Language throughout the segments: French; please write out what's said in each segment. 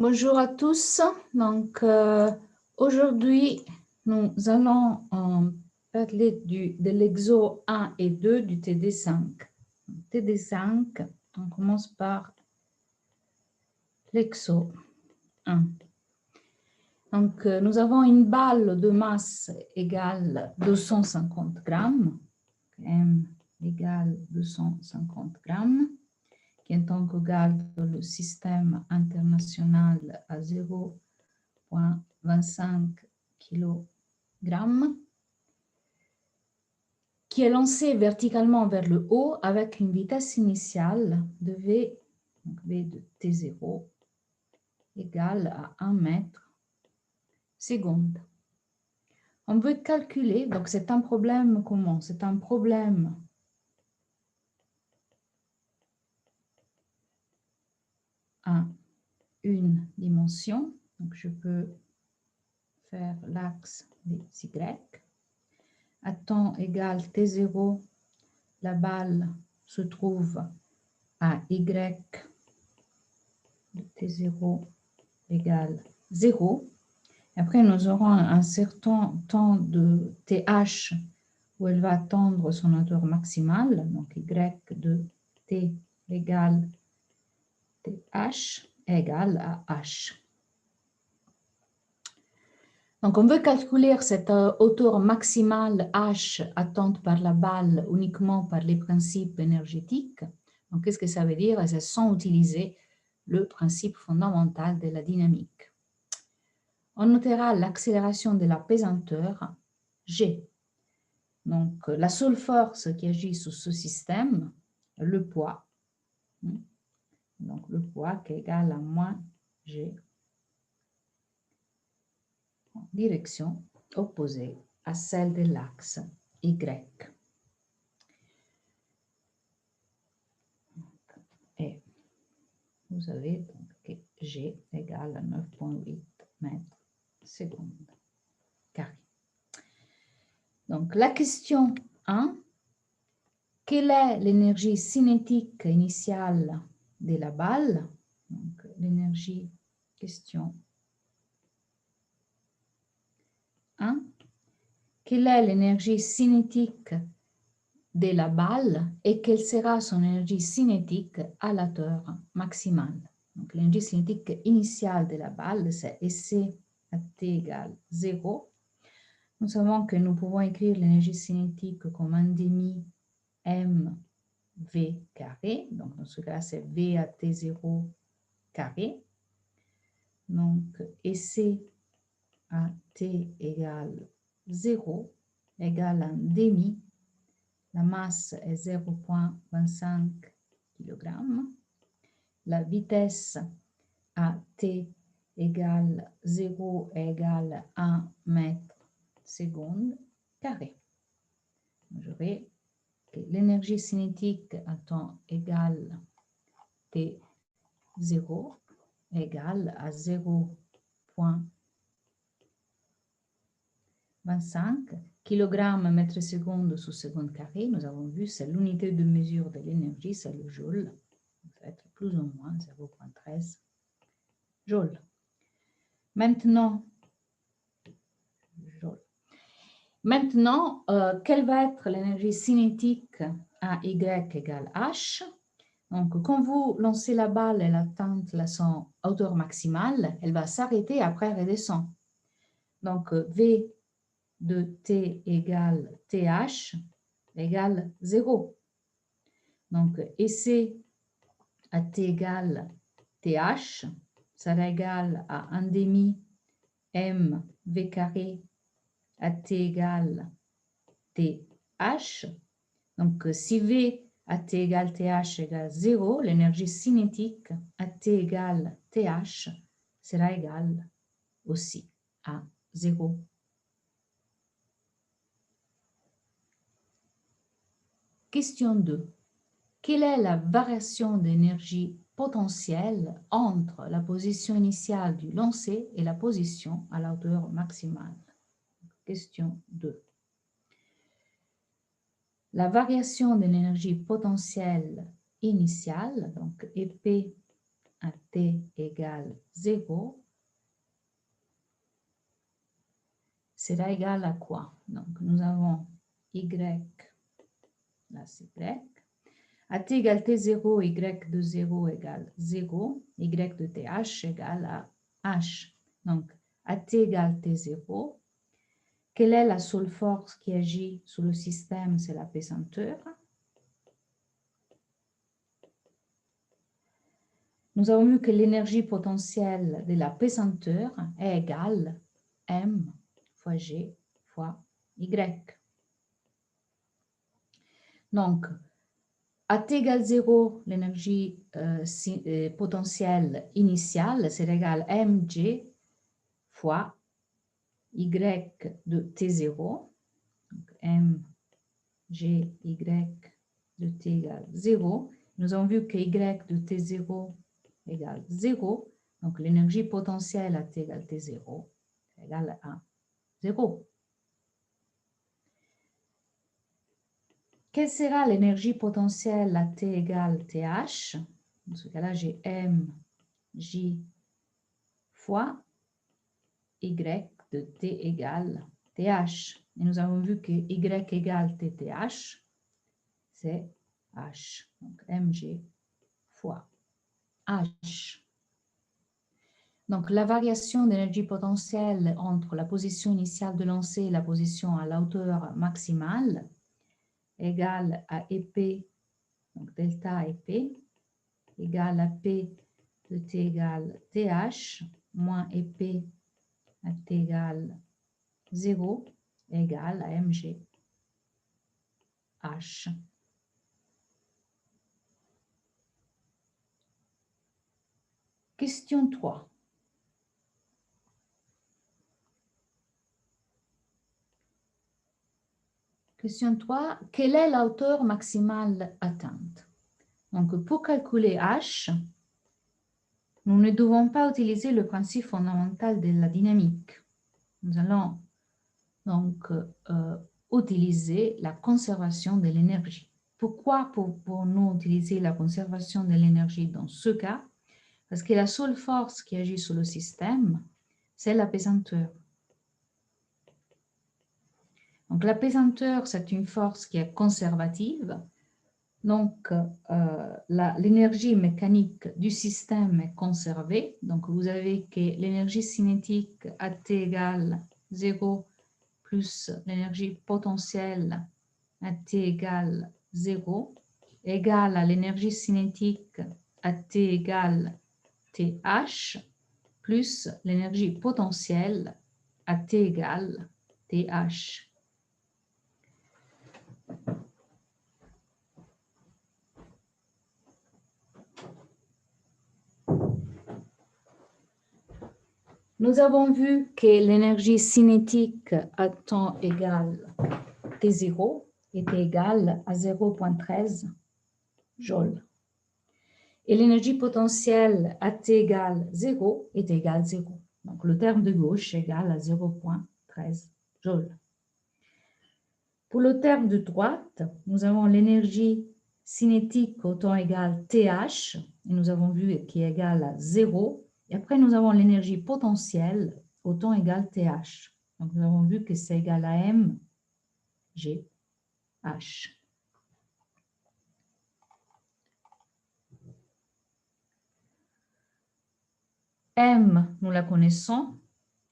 Bonjour à tous. Donc, aujourd'hui, nous allons parler de l'exo 1 et 2 du TD5. TD5, on commence par l'exo 1. Donc, nous avons une balle de masse égale 250 grammes, M égale 250 grammes, qui est donc égal dans le système international à 0,25 kg, qui est lancé verticalement vers le haut avec une vitesse initiale de V, donc V de T0, égale à 1 mètre seconde. On veut calculer, donc c'est un problème comment? C'est un problème à une dimension. Donc je peux faire l'axe des Y. À temps égal T0, la balle se trouve à Y de T0 égale 0. Après, nous aurons un certain temps de TH où elle va atteindre son hauteur maximale. Donc, Y de T égale TH égale à H. Donc, on veut calculer cette hauteur maximale H atteinte par la balle uniquement par les principes énergétiques. Donc, qu'est-ce que ça veut dire? C'est sans utiliser le principe fondamental de la dynamique. On notera l'accélération de la pesanteur G. Donc, la seule force qui agit sur ce système, le poids. Donc, le poids qui est égal à moins G en direction opposée à celle de l'axe Y. Et vous avez donc que G égale à 9,8 mètres seconde carré. Donc, la question 1, quelle est l'énergie cinétique initiale de la balle? Donc, l'énergie, question 1. Quelle est l'énergie cinétique de la balle et quelle sera son énergie cinétique à la hauteur maximale? Donc, l'énergie cinétique initiale de la balle, c'est EC à T égale 0. Nous savons que nous pouvons écrire l'énergie cinétique comme 1 demi mv carré. Donc, dans ce cas, c'est V à T0 carré. Donc, EC à T égale 0 égale 1 demi. La masse est 0,25 kg. La vitesse à T égale 0 égale 1 mètre seconde carré. J'aurai que l'énergie cinétique à temps égal T0 égale à 0,25 kg mètre seconde sous seconde carré. Nous avons vu, c'est l'unité de mesure de l'énergie, c'est le joule. Ça va être plus ou moins 0,13 joule. Maintenant, quelle va être l'énergie cinétique à Y égale H? Donc, quand vous lancez la balle, elle atteint son hauteur maximale, elle va s'arrêter, après redescend. Donc, V de T égale TH égale 0. Donc, EC à T égale TH sera égal à 1 demi M V carré à T égale TH. Donc, si V à T égale TH égale 0, l'énergie cinétique à T égale TH sera égale aussi à 0. Question 2. Quelle est la variation d'énergie potentielle entre la position initiale du lancer et la position à la hauteur maximale? Question 2. La variation de l'énergie potentielle initiale, donc EP à t égale 0 sera égal à quoi? Donc, nous avons y, là c'est y, à t égale t0, y de 0 égale 0, y de th égale à h. Donc, à t égale t0, quelle est la seule force qui agit sur le système? C'est la pesanteur. Nous avons vu que l'énergie potentielle de la pesanteur est égale m fois g fois y. Donc, à t égale 0, l'énergie potentielle initiale, c'est égal à mg fois y de t0. Donc, mg y de t égale 0. Nous avons vu que y de t0 égale 0. Donc, l'énergie potentielle à t égale t0 est égale à 0. Quelle sera l'énergie potentielle à t égale th? Dans ce cas-là, j'ai mj fois y de t égale th. Et nous avons vu que y égale tth, c'est h. Donc, mg fois h. Donc, la variation d'énergie potentielle entre la position initiale de lancer et la position à la hauteur maximale égale à EP, donc delta EP, égale à P de T égale TH, moins EP à T égale 0, égale à MG H. Question 3. Question 3. Quelle est la hauteur maximale atteinte? Donc, pour calculer H, nous ne devons pas utiliser le principe fondamental de la dynamique. Nous allons donc utiliser la conservation de l'énergie. Pourquoi pour-nous utiliser la conservation de l'énergie dans ce cas? Parce que la seule force qui agit sur le système, c'est la pesanteur. Donc la pesanteur, c'est une force qui est conservative. Donc l'énergie mécanique du système est conservée. Donc vous avez que l'énergie cinétique à T égale 0 plus l'énergie potentielle à T égale 0 égale à l'énergie cinétique à T égale TH plus l'énergie potentielle à T égale TH. Nous avons vu que l'énergie cinétique à temps égal T0 était égale à 0,13 joules. Et l'énergie potentielle à T égale 0 est égale à 0. Donc le terme de gauche est égal à 0,13 joules. Pour le terme de droite, nous avons l'énergie cinétique au temps égal TH, et nous avons vu qui est égal à 0. Et après, nous avons l'énergie potentielle au temps égal TH. Donc, nous avons vu que c'est égal à M, G, H. M, nous la connaissons.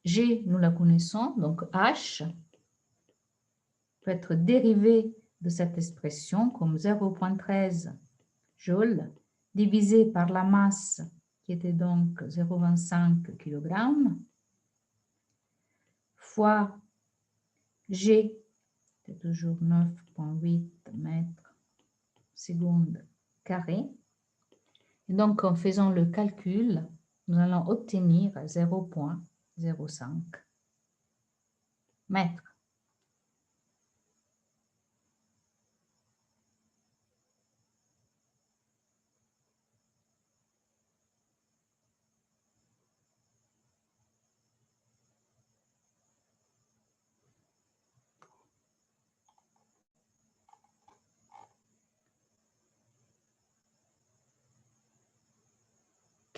G, nous la connaissons. Donc, H peut être dérivé de cette expression comme 0,13 joules divisé par la masse qui était donc 0,25 kg, fois G, c'est toujours 9,8 mètres secondes carrés. Et donc, en faisant le calcul, nous allons obtenir 0,05 mètres.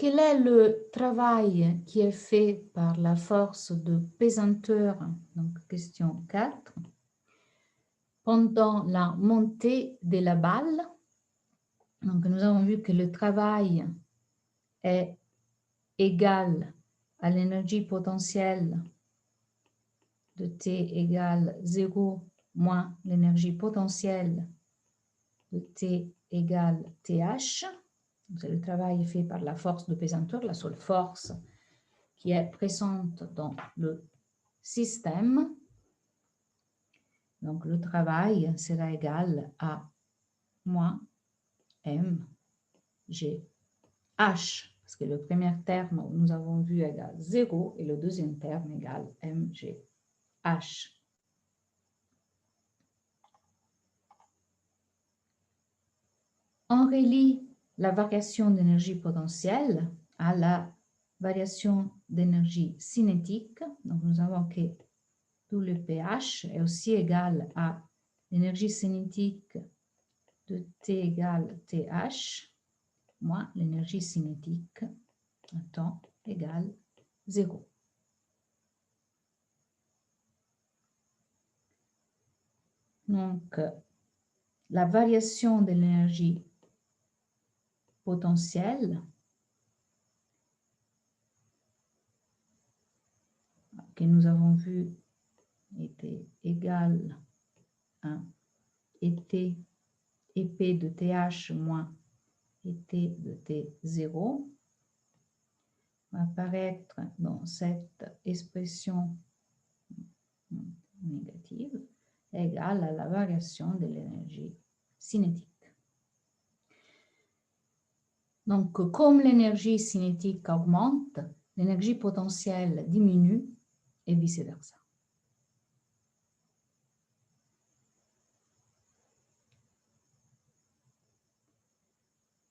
quel est le travail qui est fait par la force de pesanteur? Donc, question 4. Pendant la montée de la balle, donc nous avons vu que le travail est égal à l'énergie potentielle de T égale 0 moins l'énergie potentielle de T égale TH. C'est le travail fait par la force de pesanteur, la seule force qui est présente dans le système. Donc, le travail sera égal à moins mg h, parce que le premier terme, nous avons vu, égale 0 et le deuxième terme égale mg h. On relie la variation d'énergie potentielle à la variation d'énergie cinétique. Donc, nous avons que tout le pH est aussi égal à l'énergie cinétique de T égale TH moins l'énergie cinétique à temps égale 0. Donc, la variation de l'énergie potentielle que nous avons vu était égale à ET EP de TH moins ET de T0 va apparaître dans cette expression négative égale à la variation de l'énergie cinétique. Donc, comme l'énergie cinétique augmente, l'énergie potentielle diminue et vice-versa.